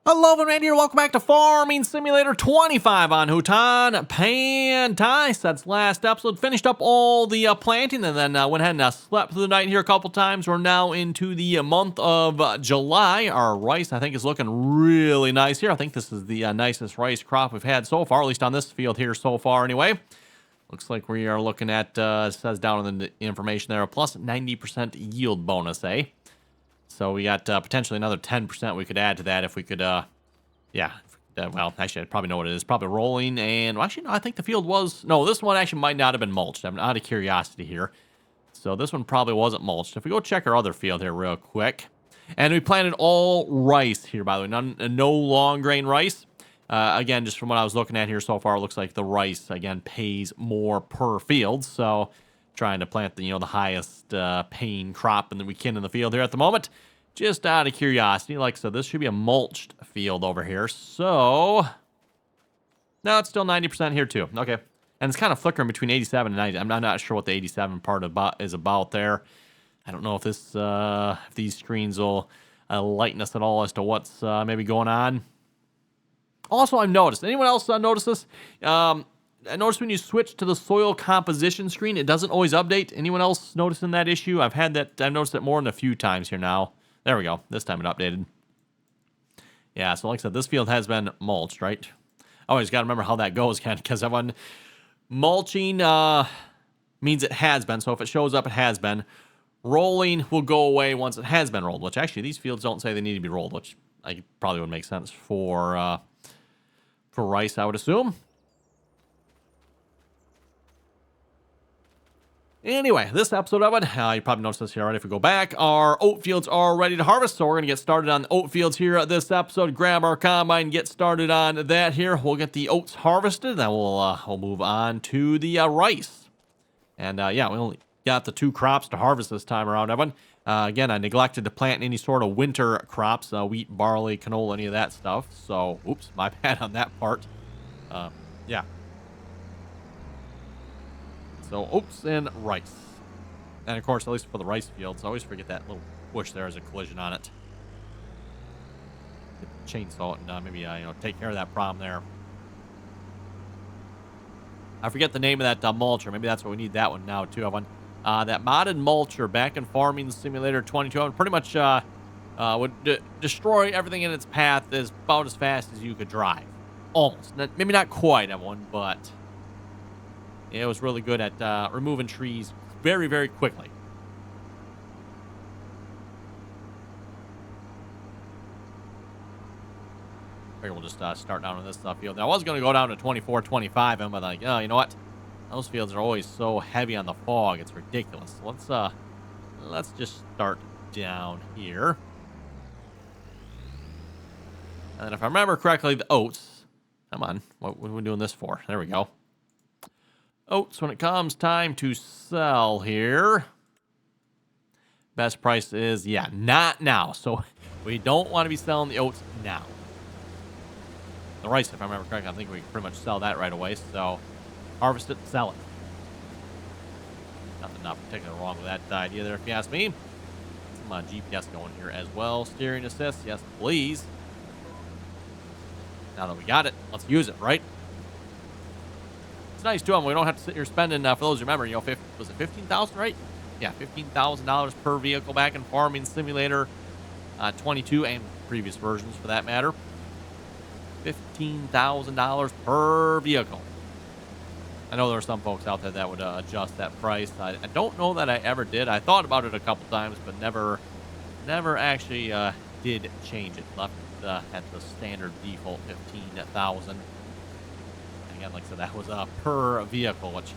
Hello, everyone, here. Welcome back to Farming Simulator 25 on Hutan Pantai. Since last episode, finished up all the planting and then went ahead and slept through the night here a couple times. We're now into the month of July. Our rice, I think, is looking really nice here. I think this is the nicest rice crop we've had so far, at least on this field here so far anyway. Looks like we are looking at, it says down in the information there, a plus 90% yield bonus, eh? So we got potentially another 10% we could add to that if we could, well, actually, I probably know what it is. Probably rolling, and, well, actually, no, I think the field was, no, this one actually might not have been mulched. I'm out of curiosity here. So this one probably wasn't mulched. If we go check our other field here real quick. And we planted all rice here, by the way, no long grain rice. Again, just from what I was looking at here so far, it looks like the rice, again, pays more per field. So trying to plant the, the highest paying crop that we can in the field here at the moment. Just out of curiosity, like I said, this should be a mulched field over here. So, no, it's still 90% here too. Okay, and it's kind of flickering between 87 and 90. I'm not sure what the 87 part is about there. I don't know if this, if these screens will enlighten us at all as to what's maybe going on. Also, I've noticed. Anyone else notice this? I noticed when you switch to the soil composition screen, it doesn't always update. Anyone else noticing that issue? I've noticed it more than a few times here now. There we go. This time it updated. Yeah, so like I said, this field has been mulched, right? Always got to remember how that goes, because everyone mulching means it has been. So if it shows up, it has been. Rolling will go away once it has been rolled, which actually these fields don't say they need to be rolled, which probably would make sense for rice, I would assume. Anyway, this episode of it, you probably noticed this here already if we go back, our oat fields are ready to harvest, so we're going to get started on oat fields here at this episode, grab our combine, get started on that here. We'll get the oats harvested, then we'll move on to the rice. And yeah, we only got the 2 crops to harvest this time around, everyone. Again, I neglected to plant any sort of winter crops, wheat, barley, canola, any of that stuff, so, oops, my bad on that part. Yeah. So oats and rice. And of course, at least for the rice fields, I always forget that little bush there has a collision on it. Chainsaw it and maybe take care of that problem there. I forget the name of that mulcher. Maybe that's what we need that one now too. That modded mulcher back in Farming Simulator 22 pretty much would destroy everything in its path about as fast as you could drive. Almost. Maybe not quite, everyone, but it was really good at removing trees very, very quickly. Figure we'll just start down on this field. I was going to go down to 24, 25, and I'm like, oh, you know what? Those fields are always so heavy on the fog. It's ridiculous. Let's just start down here. And then if I remember correctly, the oats. Come on. What are we doing this for? There we go. Oats, when it comes time to sell here, best price is, yeah, not now. So we don't want to be selling the oats now. The rice, if I remember correctly, I think we can pretty much sell that right away. So harvest it, sell it. Nothing particularly wrong with that idea there, if you ask me. Some GPS going here as well. Steering assist, yes, please. Now that we got it, let's use it, right? Nice too. We don't have to sit here spending, for those who remember, was it $15,000, right? Yeah, $15,000 per vehicle back in Farming Simulator 22 and previous versions for that matter. $15,000 per vehicle. I know there are some folks out there that would adjust that price. I don't know that I ever did. I thought about it a couple times, but never actually did change it. Left at the standard default $15,000. Again, like I said, that was per vehicle, which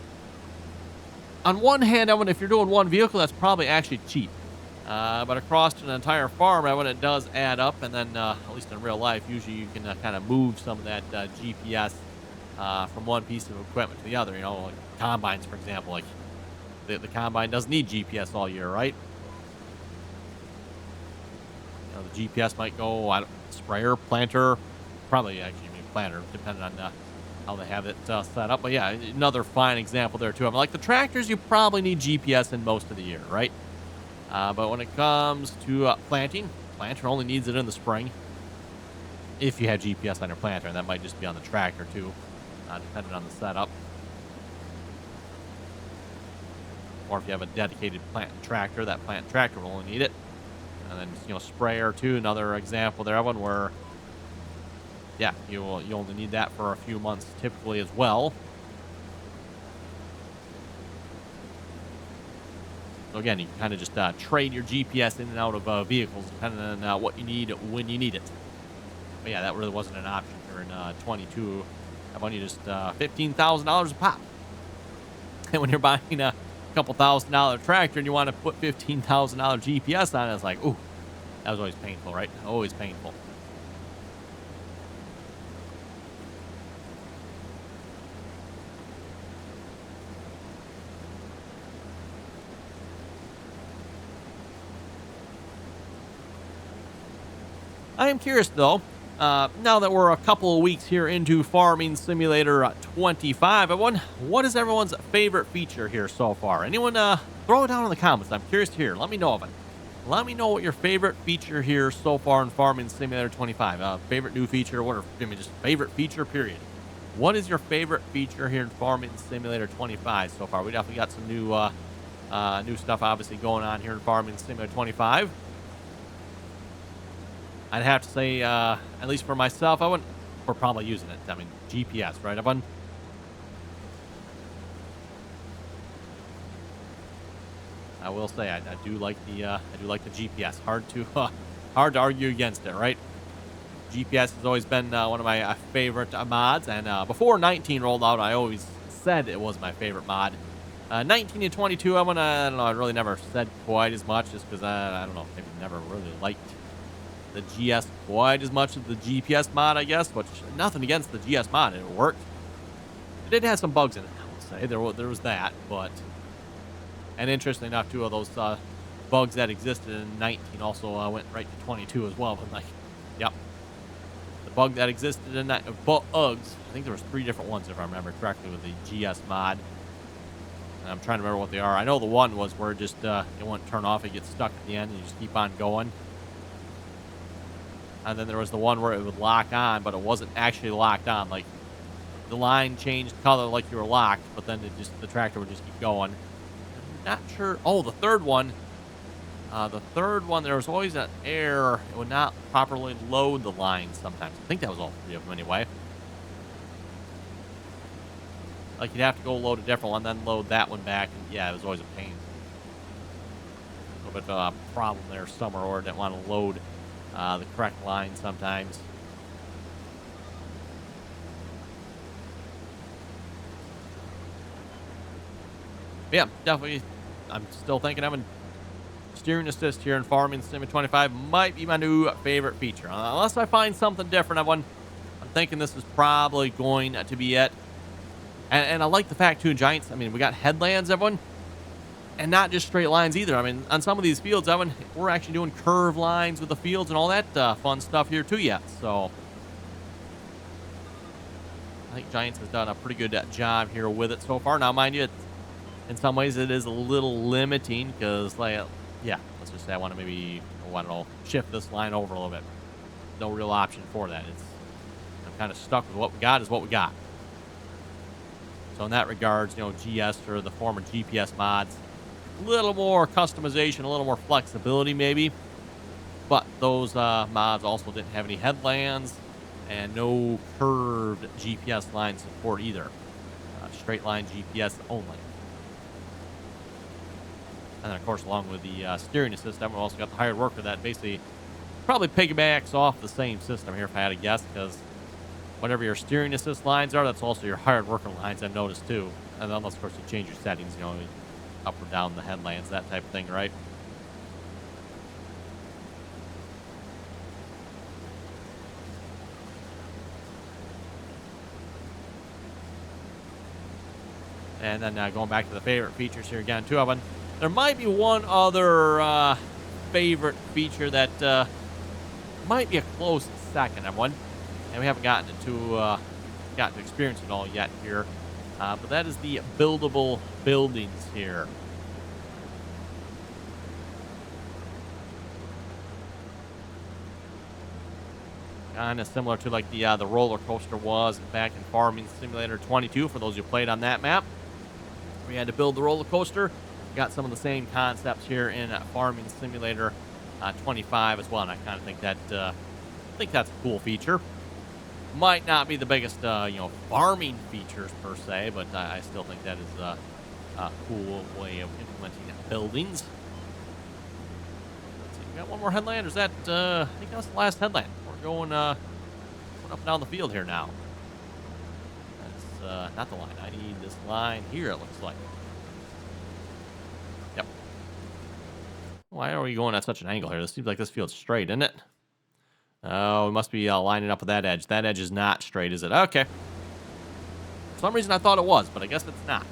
on one hand, if you're doing one vehicle, that's probably actually cheap. But across an entire farm, it does add up. And then, at least in real life, usually you can kind of move some of that GPS from one piece of equipment to the other. Like combines, for example. Like the combine doesn't need GPS all year, right? The GPS might go, sprayer, planter, probably actually planter, depending on how they have it set up. But yeah, another fine example there too. Like the tractors, you probably need GPS in most of the year, right? But when it comes to planting, planter only needs it in the spring. if you have GPS on your planter, and that might just be on the tractor too, depending on the setup. Or if you have a dedicated plant and tractor, that plant and tractor will only need it. And then, you know, sprayer too, another example there, one where, yeah, you only need that for a few months typically as well. So again, you can kind of just trade your GPS in and out of vehicles depending on what you need when you need it. But yeah, that really wasn't an option here in 22. How about you just $15,000 a pop? And when you're buying a couple $1,000 tractor and you want to put $15,000 GPS on it, it's like, ooh, that was always painful, right? Always painful. I am curious, though, now that we're a couple of weeks here into Farming Simulator 25, what is everyone's favorite feature here so far? Anyone throw it down in the comments. I'm curious to hear. Let me know of it. Let me know what your favorite feature here so far in Farming Simulator 25. Favorite new feature, what are, give me just favorite feature, period. What is your favorite feature here in Farming Simulator 25 so far? We definitely got some new stuff obviously going on here in Farming Simulator 25. I'd have to say, at least for myself, we're probably using it. I mean, GPS, right? I will say, I do like the GPS. Hard to argue against it, right? GPS has always been one of my favorite mods, and before 19 rolled out, I always said it was my favorite mod. 19 and 22, I don't know, I really never said quite as much, just because I don't know, maybe never really liked the GS quite as much as the GPS mod, I guess, which nothing against the GS mod. It worked. It did have some bugs in it, I would say. There was that, but... And interestingly enough, two of those bugs that existed in 19 also went right to 22 as well. But like, yep. The bug that existed in that... bugs. I think there was 3 different ones, if I remember correctly, with the GS mod. And I'm trying to remember what they are. I know the one was where it just... it wouldn't turn off. It gets stuck at the end, and you just keep on going. And then there was the one where it would lock on, but it wasn't actually locked on. Like, the line changed color like you were locked, but then the tractor would just keep going. I'm not sure. Oh, the third one. There was always an error. It would not properly load the line sometimes. I think that was all 3 of them anyway. Like, you'd have to go load a different one, then load that one back. And yeah, it was always a pain. A little bit of a problem there somewhere, or didn't want to load the correct line sometimes. But yeah, definitely. I'm still thinking having steering assist here in Farming Sim 25 might be my new favorite feature. Unless I find something different, I'm thinking this is probably going to be it. And I like the fact, too, in Giants, I mean, we got headlands, everyone. And not just straight lines either. I mean, on some of these fields, we're actually doing curved lines with the fields and all that fun stuff here too yet. So I think Giants has done a pretty good job here with it so far. Now, mind you, in some ways it is a little limiting because, like, yeah, let's just say I want to shift this line over a little bit. No real option for that. I'm kind of stuck with what we got is what we got. So in that regards, you know, GS or the former GPS mods, a little more customization, a little more flexibility maybe, but those mods also didn't have any headlands and no curved GPS line support either. Straight line GPS only. And then of course, along with the steering assist, we also got the hired worker that basically probably piggybacks off the same system here if I had to guess, because whatever your steering assist lines are, that's also your hired worker lines, I've noticed too. And then unless of course you change your settings, you know, up or down the headlands, that type of thing, right? And then going back to the favorite features here again, 2 of them. There might be one other favorite feature that might be a close second, everyone. And we haven't gotten to experience it all yet here. But that is the buildable buildings here. Kind of similar to like the roller coaster was back in Farming Simulator 22, for those who played on that map. We had to build the roller coaster. Got some of the same concepts here in Farming Simulator 25 as well, and I kind of think that's a cool feature. Might not be the biggest, farming features per se, but I still think that is a cool way of implementing buildings. Let's see, we got one more headland. Or is that? I think that was the last headland. We're going up and down the field here now. That's not the line. I need this line here. It looks like. Yep. Why are we going at such an angle here? This seems like this field's straight, isn't it? Oh, we must be lining up with that edge. That edge is not straight, is it? Okay. For some reason I thought it was, but I guess it's not.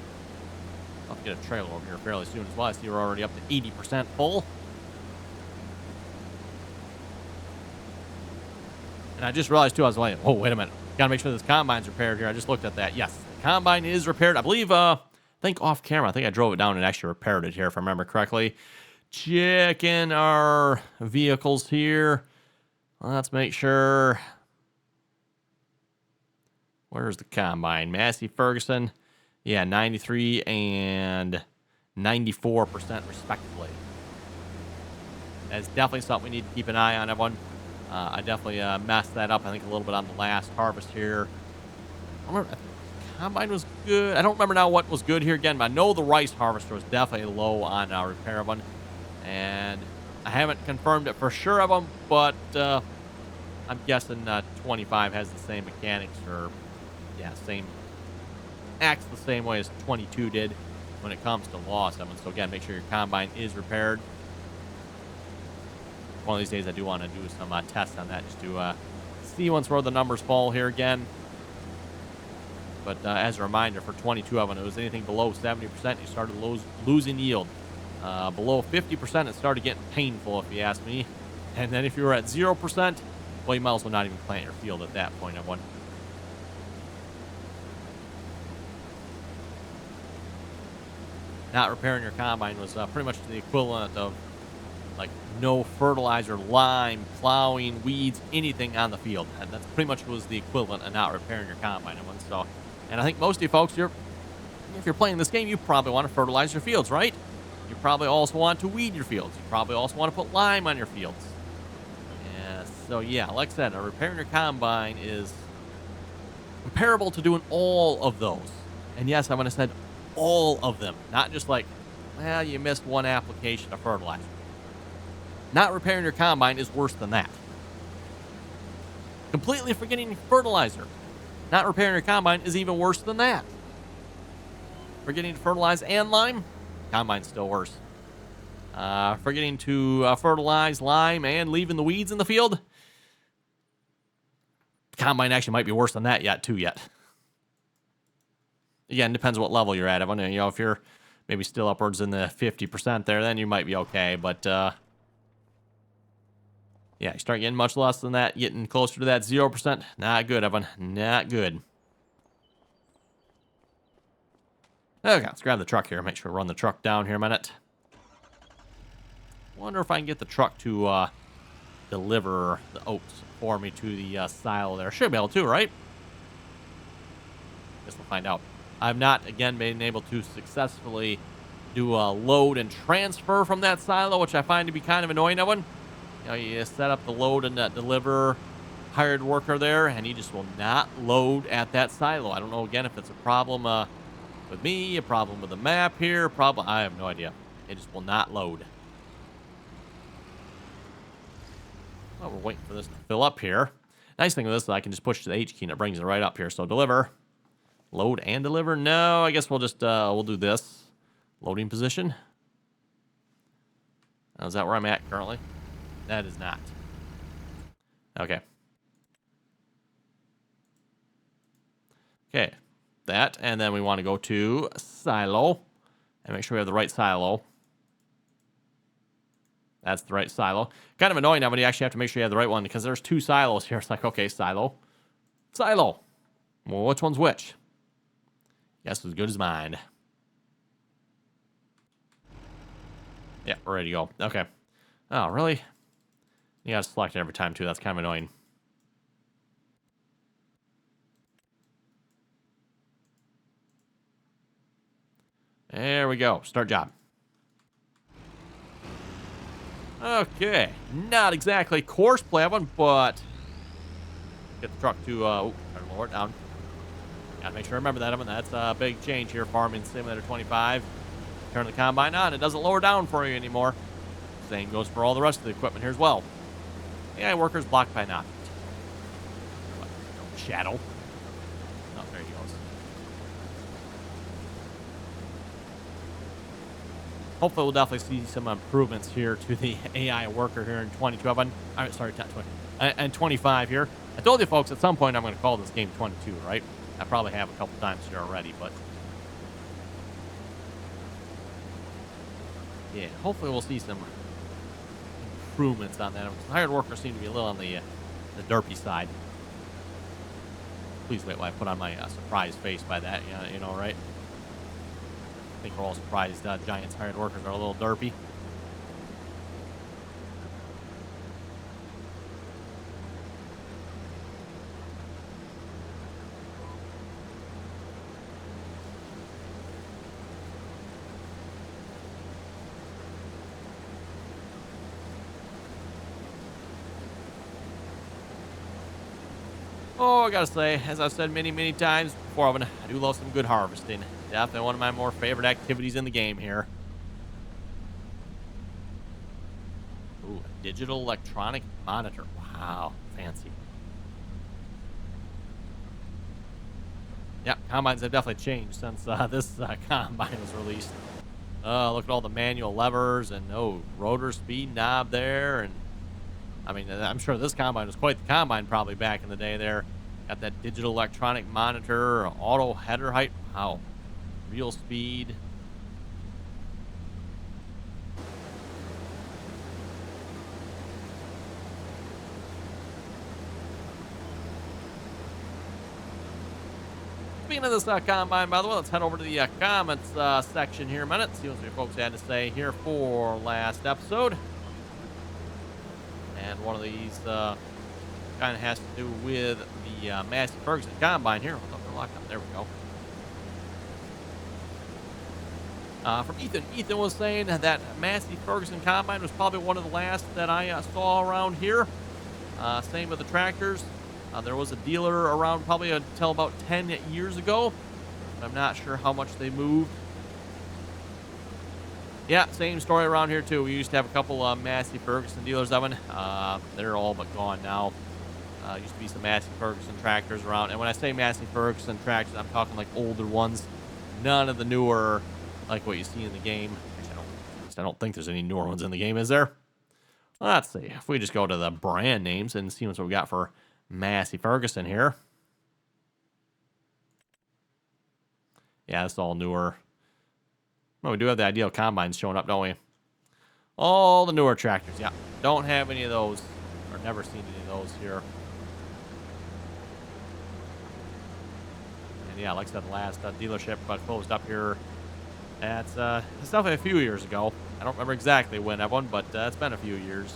I'll have to get a trailer over here fairly soon as well. I see we're already up to 80% full. And I just realized, too, I was like, oh, wait a minute. Got to make sure this combine's repaired here. I just looked at that. Yes, the combine is repaired. I believe, I think off camera, I think I drove it down and actually repaired it here, if I remember correctly. Checking our vehicles here. Let's make sure. Where's the combine? Massey Ferguson. Yeah, 93 and 94% respectively. That's definitely something we need to keep an eye on, everyone. I definitely messed that up, I think, a little bit on the last harvest here. I think the combine was good. I don't remember now what was good here again, but I know the rice harvester was definitely low on repair of one. And I haven't confirmed it for sure of them, but I'm guessing 25 has the same mechanics, or acts the same way as 22 did when it comes to loss. So again, make sure your combine is repaired. One of these days I do want to do some tests on that, just to see once where the numbers fall here again. But as a reminder, for 22 of them, it was anything below 70%, you started losing yield. Below 50%, it started getting painful, if you ask me. And then if you were at 0%, well, you might as well not even plant your field at that point, everyone. Not repairing your combine was pretty much the equivalent of like no fertilizer, lime, plowing, weeds, anything on the field. And that's pretty much was the equivalent of not repairing your combine, everyone. So, and I think most of you folks, if you're playing this game, you probably want to fertilize your fields, right? You probably also want to weed your fields. You probably also want to put lime on your fields. So yeah, like I said, repairing your combine is comparable to doing all of those. And yes, I'm going to say all of them, not just like, well, you missed one application of fertilizer. Not repairing your combine is worse than that. Completely forgetting fertilizer. Not repairing your combine is even worse than that. Forgetting to fertilize and lime, combine's still worse. Forgetting to fertilize, lime, and leaving the weeds in the field, combine actually might be worse than that yet. Again, depends what level you're at. If you're maybe still upwards in the 50% there, then you might be okay. But yeah, you start getting much less than that, getting closer to that 0%, not good, everyone. Not good. Okay, let's grab the truck here. Make sure we run the truck down here a minute. Wonder if I can get the truck to deliver the oats for me to the silo there. Should be able to, right? Guess we'll find out. I've not, again, been able to successfully do a load and transfer from that silo, which I find to be kind of annoying, everyone. You set up the load and deliver hired worker there, and he just will not load at that silo. I don't know, again, if it's a problem with me, a problem with the map here, I have no idea. It just will not load. Well, we're waiting for this to fill up here. Nice thing with this is I can just push the H key and it brings it right up here. So deliver. Load and deliver. No, I guess we'll just, we'll do this. Loading position. Is that where I'm at currently? That is not. Okay. Okay. That, and then we want to go to silo. And make sure we have the right silo. That's the right silo. Kind of annoying now, but you actually have to make sure you have the right one because there's two silos here. It's like, okay, silo. Silo. Well, which one's which? Guess as good as mine. Yeah, we're ready to go. Okay. Oh, really? You gotta select it every time, too. That's kind of annoying. There we go. Start job. Okay. Not exactly course play one, but get the truck to, try to lower it down. Gotta make sure I remember that. That's a big change here, Farming Simulator 25. Turn the combine on, it doesn't lower down for you anymore. Same goes for all the rest of the equipment here as well. AI workers blocked by not. Shadow. Oh, there he goes. Hopefully we'll definitely see some improvements here to the AI worker here in 22. Sorry, not 20. And 25 here. I told you folks at some point I'm going to call this game 22, right? I probably have a couple times here already, but yeah, hopefully we'll see some improvements on that. Hired workers seem to be a little on the derpy side. Please wait while I put on my surprise face by that, you know, right? I think we're all surprised Giants hired workers are a little derpy. Oh, I gotta say, as I've said many, many times before, I do love some good harvesting. Definitely one of my more favorite activities in the game here. Ooh, a digital electronic monitor. Wow, fancy. Yeah, combines have definitely changed since this combine was released. Look at all the manual levers and rotor speed knob there, and I mean, I'm sure this combine was quite the combine probably back in the day there. Got that digital electronic monitor, auto header height. Wow. Real speed. Speaking of this combine, by the way, let's head over to the comments section here in a minute. See what you folks had to say here for last episode. And one of these kind of has to do with the Massey Ferguson combine here. Hold up, we're locked up. There we go. From Ethan. Ethan was saying that Massey Ferguson combine was probably one of the last that I saw around here. Same with the tractors. There was a dealer around probably until about 10 years ago. But I'm not sure how much they moved. Yeah, same story around here too. We used to have a couple Massey Ferguson dealers of them. They're all but gone now. Used to be some Massey Ferguson tractors around. And when I say Massey Ferguson tractors, I'm talking like older ones. None of the newer, like what you see in the game. I don't think there's any newer ones in the game, is there? Well, let's see. If we just go to the brand names and see what we got for Massey Ferguson here. Yeah, it's all newer. Well, we do have the ideal combines showing up, don't we? All the newer tractors, yeah. Don't have any of those, or never seen any of those here. And yeah, like I said, the last dealership closed up here. It's definitely a few years ago. I don't remember exactly when that one, but it's been a few years.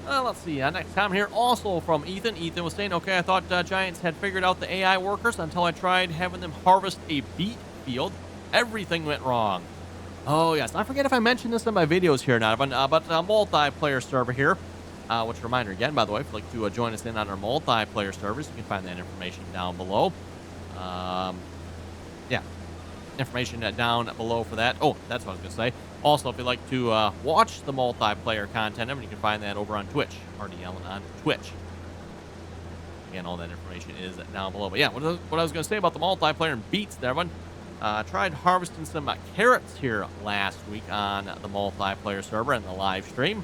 Let's see. Next comment here, also from Ethan. Ethan was saying, okay, I thought Giants had figured out the AI workers until I tried having them harvest a beet field. Everything went wrong. Oh, yes. I forget if I mentioned this in my videos here or not, but a multiplayer server here. Which, reminder again, by the way, if you'd like to join us in on our multiplayer servers, you can find that information down below. Yeah. Information down below for that. Oh, that's what I was going to say. Also, if you'd like to watch the multiplayer content, you can find that over on Twitch. RDAllen on Twitch. Again, all that information is down below. But yeah, what I was going to say about the multiplayer and beets there, everyone. Tried harvesting some carrots here last week on the multiplayer server and the live stream.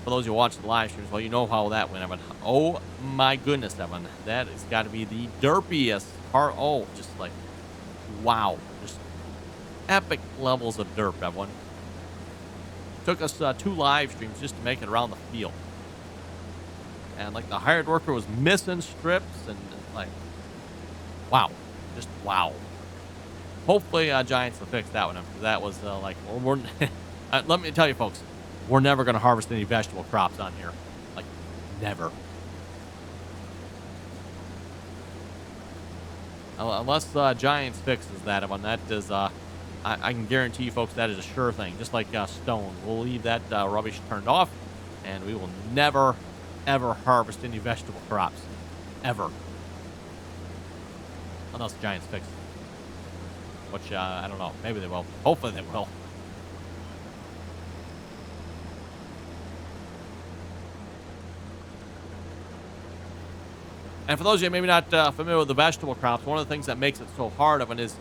For those who watch the live streams, well, you know how that went, Evan. Oh my goodness, Evan. That has got to be the derpiest part. Oh, just like, wow. Just epic levels of derp, everyone. Took us 2 live streams just to make it around the field. And, like, the hired worker was missing strips and like, wow. Just wow. Hopefully, Giants will fix that one up, because that was, like, we're let me tell you, folks, we're never going to harvest any vegetable crops on here. Like, never. Unless Giants fixes that one. That is, I can guarantee you, folks, that is a sure thing. Just like stone. We'll leave that rubbish turned off, and we will never, ever harvest any vegetable crops. Ever. Unless the Giants fix it. Which, I don't know. Maybe they will. Hopefully they will. And for those of you maybe not familiar with the vegetable crops, one of the things that makes it so hard of it is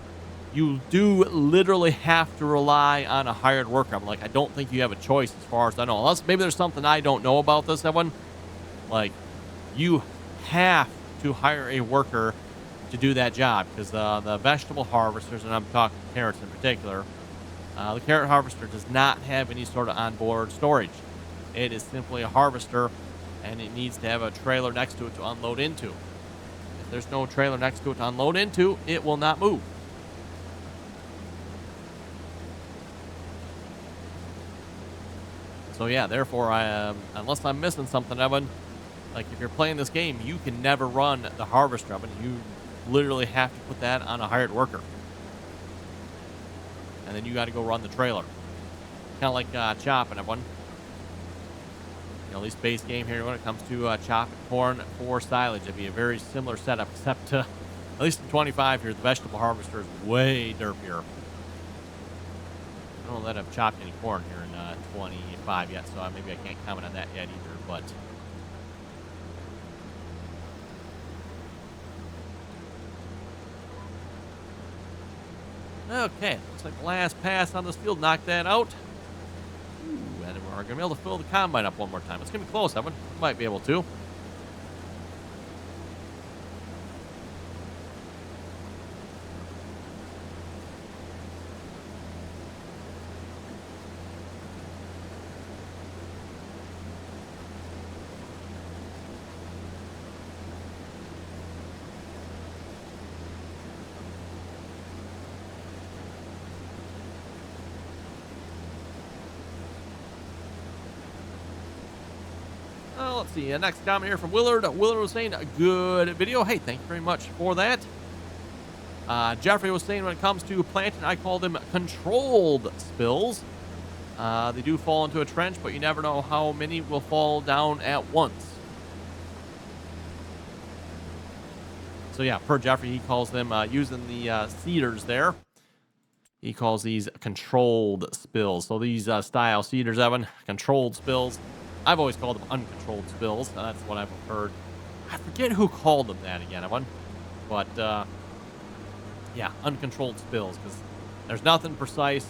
you do literally have to rely on a hired worker. I'm like, I don't think you have a choice as far as I know. Unless maybe there's something I don't know about this, Evan. Like, you have to hire a worker to do that job, because the vegetable harvesters, and I'm talking carrots in particular, the carrot harvester does not have any sort of onboard storage. It is simply a harvester, and it needs to have a trailer next to it to unload into. If there's no trailer next to it to unload into, it will not move. So yeah, therefore, unless I'm missing something, Evan, like if you're playing this game, you can never run the harvester, Evan. You literally have to put that on a hired worker. And then you got to go run the trailer. Kind of like chopping, Evan. You know, at least base game here when it comes to chopping corn for silage, it'd be a very similar setup, except at least in 25 here, the vegetable harvester is way derpier. I don't know that I've chopped any corn here in 25 yet, so maybe I can't comment on that yet either, but... Okay, looks like the last pass on this field knocked that out. Ooh, and we're going to be able to fill the combine up one more time. It's going to be close, Evan. Might be able to. Let's see. Next comment here from Willard. Willard was saying, good video. Hey, thank you very much for that. Jeffrey was saying, when it comes to planting, I call them controlled spills. They do fall into a trench, but you never know how many will fall down at once. So yeah, per Jeffrey, he calls them, using the seeders there, he calls these controlled spills. So these style seeders, Evan, controlled spills. I've always called them uncontrolled spills. That's what I've heard. I forget who called them that again, Evan. But, yeah, uncontrolled spills, because there's nothing precise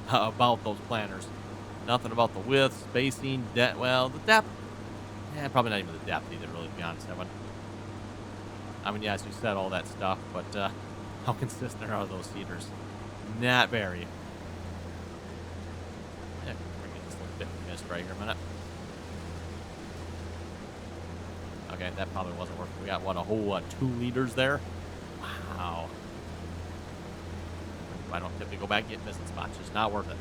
about those planters. Nothing about the width, spacing, depth. Well, the depth. Yeah, probably not even the depth either, really, to be honest, Evan. I mean, yes, you said all that stuff, but how consistent are those seeders? Not very. Yeah, bring it just a little bit missed right here a minute. Okay, that probably wasn't working. We got, what, a whole 2 liters there? Wow. I don't typically go back and get missing spots. Just not worth it.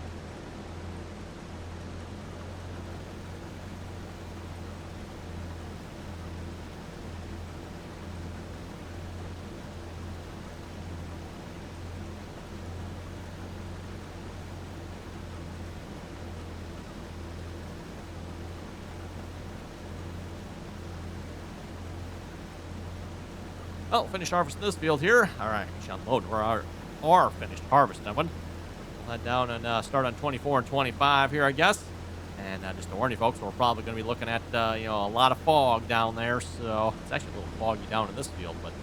Well, finished harvesting this field here. All right, we should unload our finished harvest, Evan. We'll head down and start on 24 and 25 here, I guess. And just to warn you folks, we're probably going to be looking at, you know, a lot of fog down there. So it's actually a little foggy down in this field, but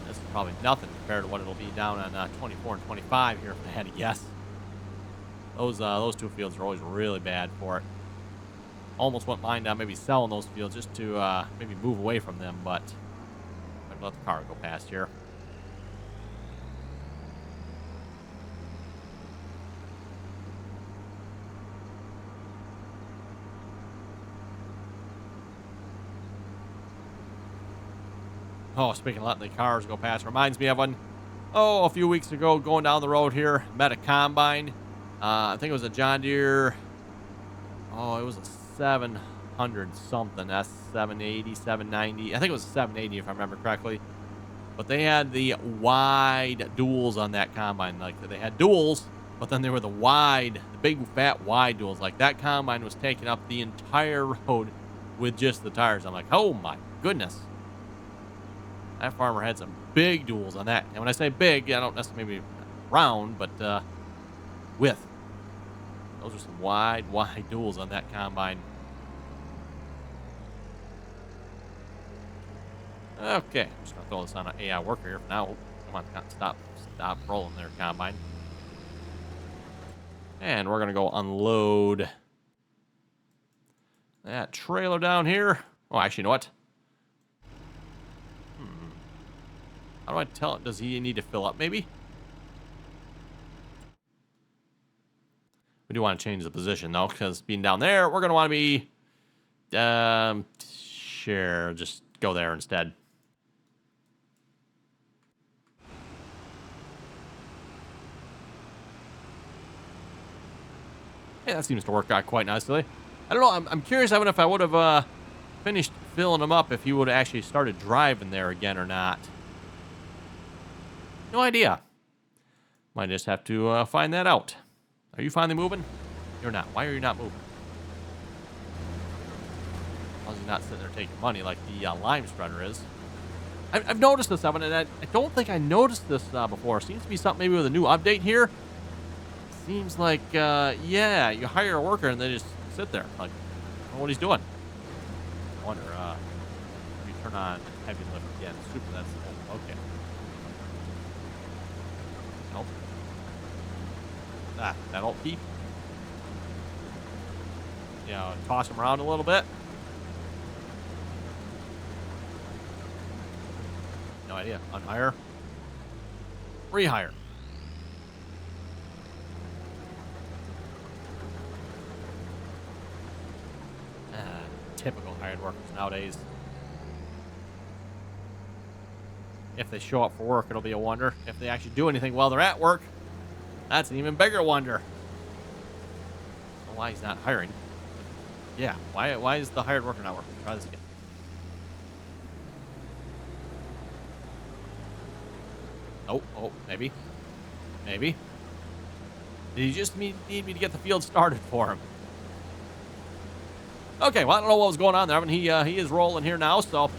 this is probably nothing compared to what it'll be down on 24 and 25 here, if I had to guess. Those 2 fields are always really bad for it. Almost went lying down, maybe selling those fields just to maybe move away from them, but let the car go past here. Oh, speaking of letting the cars go past, reminds me of when, a few weeks ago, going down the road here, met a combine. I think it was a John Deere. Oh, it was a 700 something. That's 780, 790. I think it was a 780 if I remember correctly. But they had the wide duals on that combine. Like, they had duals, but then they were the big fat wide duals. Like, that combine was taking up the entire road with just the tires. I'm like, oh my goodness. That farmer had some big duals on that. And when I say big, I don't necessarily mean round, but width. Those are some wide duals on that combine. Okay, I'm just going to throw this on an AI worker here for now. Come on, stop rolling there, combine. And we're going to go unload that trailer down here. Oh, actually, you know what? How do I tell it? Does he need to fill up, maybe? We do want to change the position, though, because being down there, we're going to want to be... sure, just go there instead. Yeah, that seems to work out quite nicely. I don't know. I'm curious, Evan, if I would have finished filling them up, if he would have actually started driving there again or not. No idea. Might just have to find that out. Are you finally moving? You're not. Why are you not moving? Why is he not sitting there taking money like the lime spreader is? I've noticed this, Evan, and I don't think I noticed this before. It seems to be something maybe with a new update here. Seems like, yeah, you hire a worker and they just sit there. Like, I don't know what he's doing. I wonder, if you turn on heavy lift again. Super, that's, oh, okay. Nope. That old peep. You know, toss him around a little bit. No idea. Unhire. Rehire. Typical hired workers nowadays. If they show up for work, it'll be a wonder. If they actually do anything while they're at work, that's an even bigger wonder. I don't know why he's not hiring. Yeah, why is the hired worker not working? Try this again. Oh, maybe. Maybe. Did he just need me to get the field started for him? Okay, well, I don't know what was going on there. I mean, he is rolling here now. So,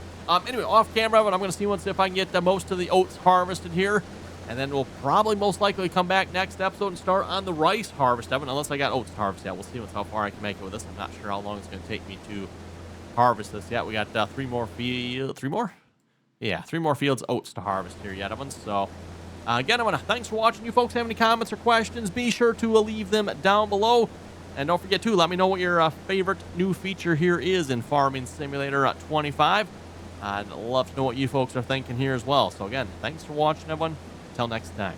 anyway, off camera, but I'm going to see if I can get most of the oats harvested here. And then we'll probably most likely come back next episode and start on the rice harvest, Evan, unless I got oats to harvest yet. We'll see how far I can make it with this. I'm not sure how long it's going to take me to harvest this yet. We got 3 more fields. 3 more? Yeah, 3 more fields oats to harvest here yet, Evan. So, again, thanks for watching. You folks have any comments or questions, be sure to leave them down below. And don't forget, too, let me know what your favorite new feature here is in Farming Simulator 25. I'd love to know what you folks are thinking here as well. So, again, thanks for watching, everyone. Until next time.